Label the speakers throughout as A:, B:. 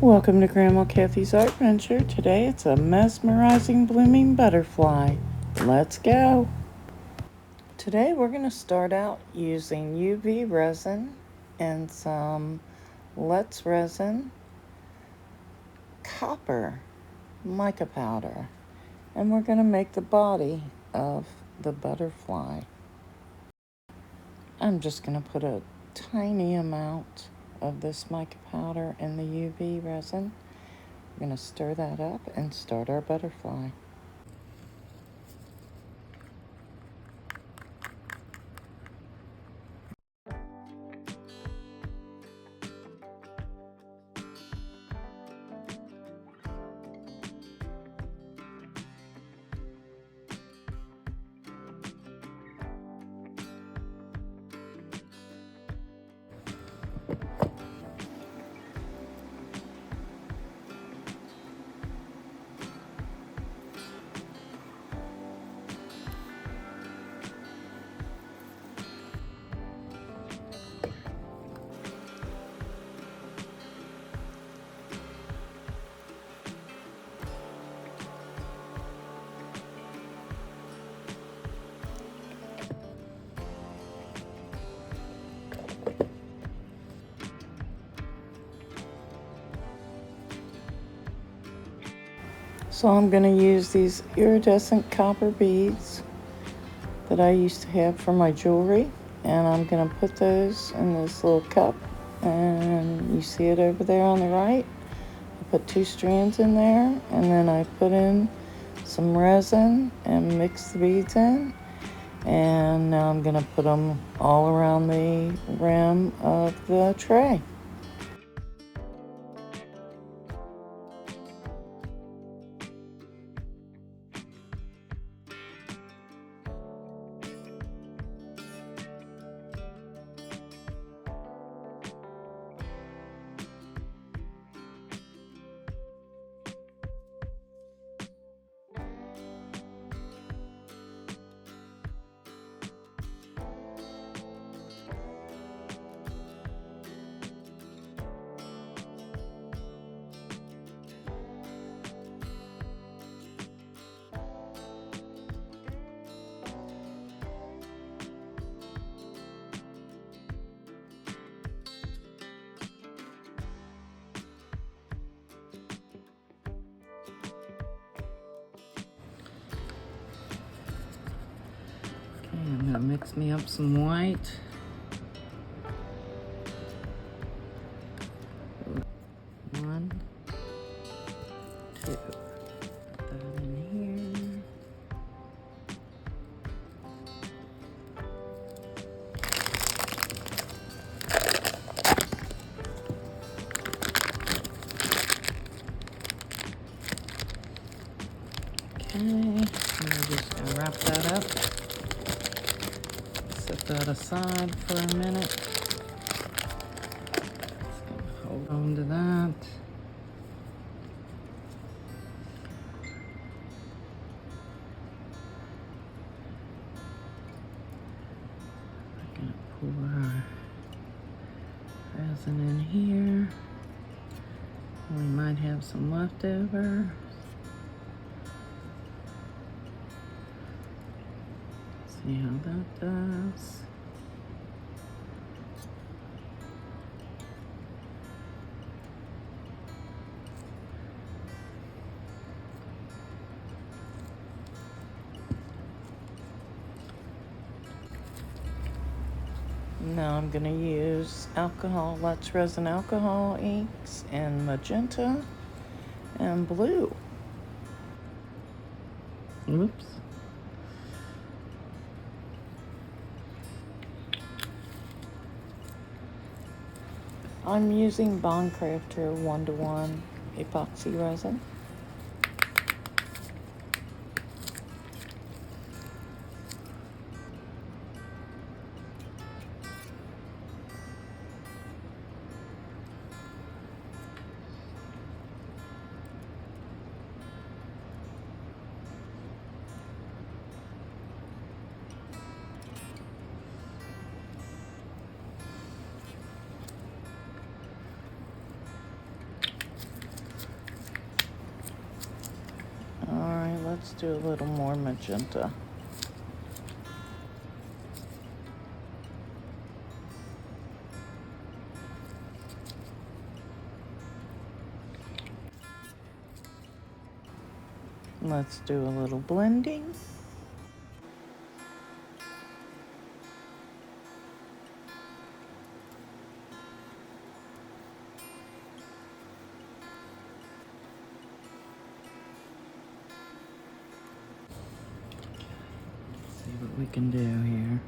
A: Welcome to Grandma Kathy's Art Venture. Today it's a mesmerizing blooming butterfly. Let's go. Today we're going to start out using UV resin and some Let's Resin copper mica powder. And we're going to make the body of the butterfly. I'm just going to put a tiny amount of this mica powder in the UV resin. We're going to stir that up and start our butterfly. So I'm going to use these iridescent copper beads that I used to have for my jewelry, and I'm going to put those in this little cup, and you see it over there on the right. I put 2 strands in there, and then I put in some resin and mix the beads in, and now I'm going to put them all around the rim of the tray. I'm going to mix me up some white. One, two. Put that in here. Okay, I'm just going to wrap that up. Set that aside for a minute. Just going to hold on to that. I'm going to pour our resin in here. We might have some leftover. See how that does. Now I'm going to use alcohol, Let's Resin alcohol inks in magenta and blue. Oops. I'm using Craftor 1:1 epoxy resin. do a little more magenta. Let's do a little blending. See what we can do here.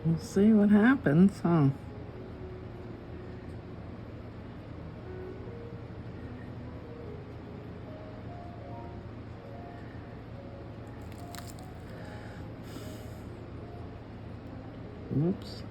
A: We'll see what happens, huh? Oops.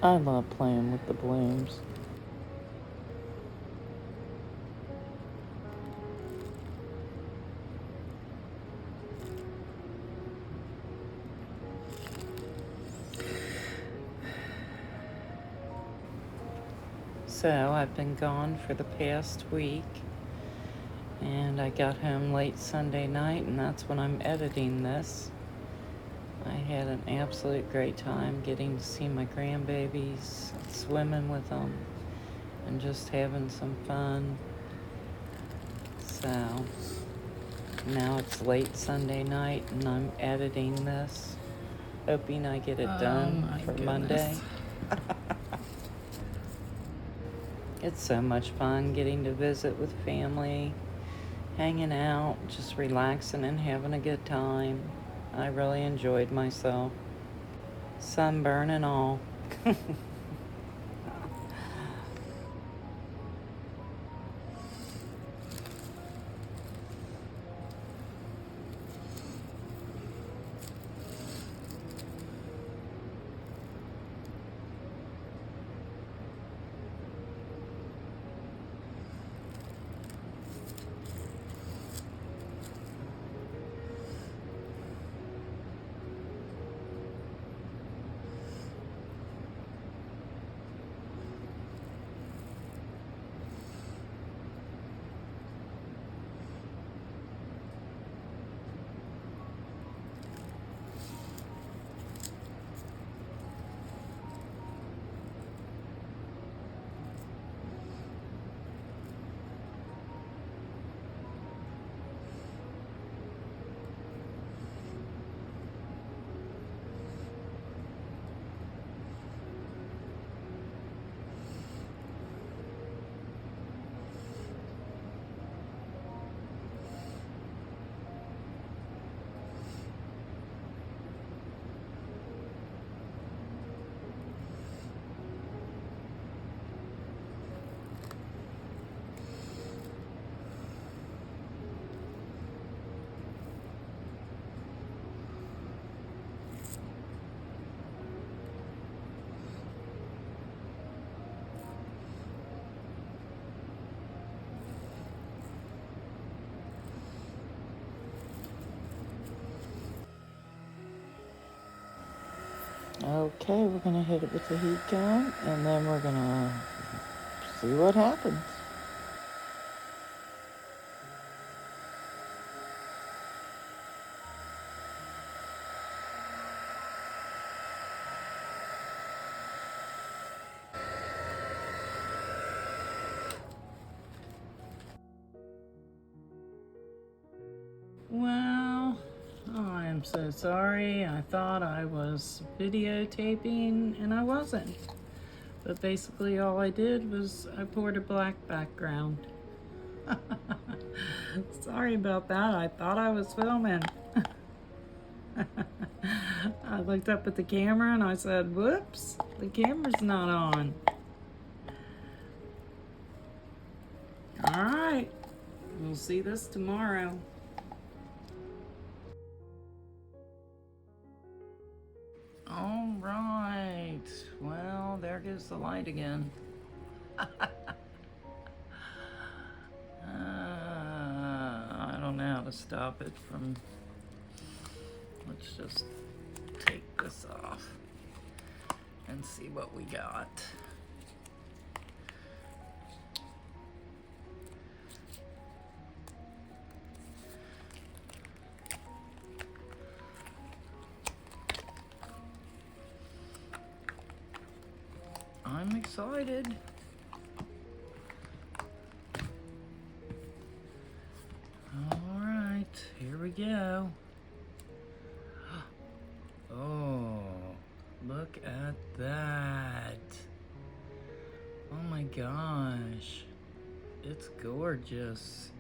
A: I love playing with the blooms. So I've been gone for the past week, and I got home late Sunday night, and that's when I'm editing this. I had an absolute great time getting to see my grandbabies, swimming with them, and just having some fun. So now it's late Sunday night, and I'm editing this, hoping I get it done for Monday. It's so much fun getting to visit with family, hanging out, just relaxing and having a good time. I really enjoyed myself. Sunburn and all. Okay, we're gonna hit it with the heat gun, and then we're gonna see what happens. Well, I am so sorry. I thought I was videotaping and I wasn't. But basically all I did was I poured a black background. Sorry about that. I thought I was filming. I looked up at the camera and I said, whoops, the camera's not on. All right, we'll see this tomorrow. All right, well, there goes the light again. I don't know how to stop it from, let's just take this off and see what we got. I'm excited. All right, here we go. Oh, look at that. Oh my gosh, it's gorgeous.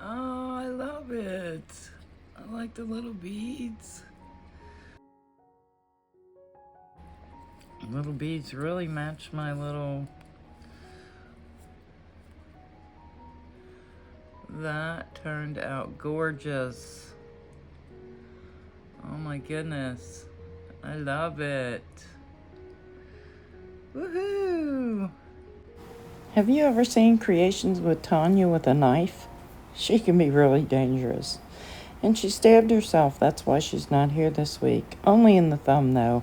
A: Oh, I love it. I like the little beads. Little beads really match my little... That turned out gorgeous. Oh my goodness. I love it. Woohoo! Have you ever seen Creations with Tanya with a knife? She can be really dangerous. And she stabbed herself. That's why she's not here this week. Only in the thumb, though.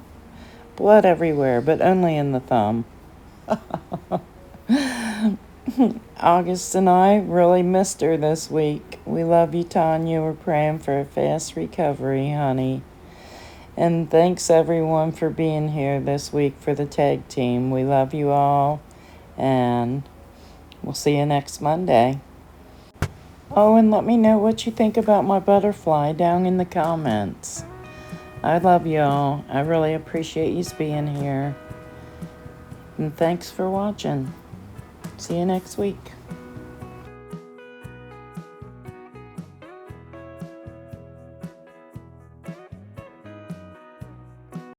A: Blood everywhere, but only in the thumb. August and I really missed her this week. We love you, Tanya. We're praying for a fast recovery, honey. And thanks, everyone, for being here this week for the tag team. We love you all, and we'll see you next Monday. Oh, and let me know what you think about my butterfly down in the comments. I love y'all. I really appreciate you being here. And thanks for watching. See you next week.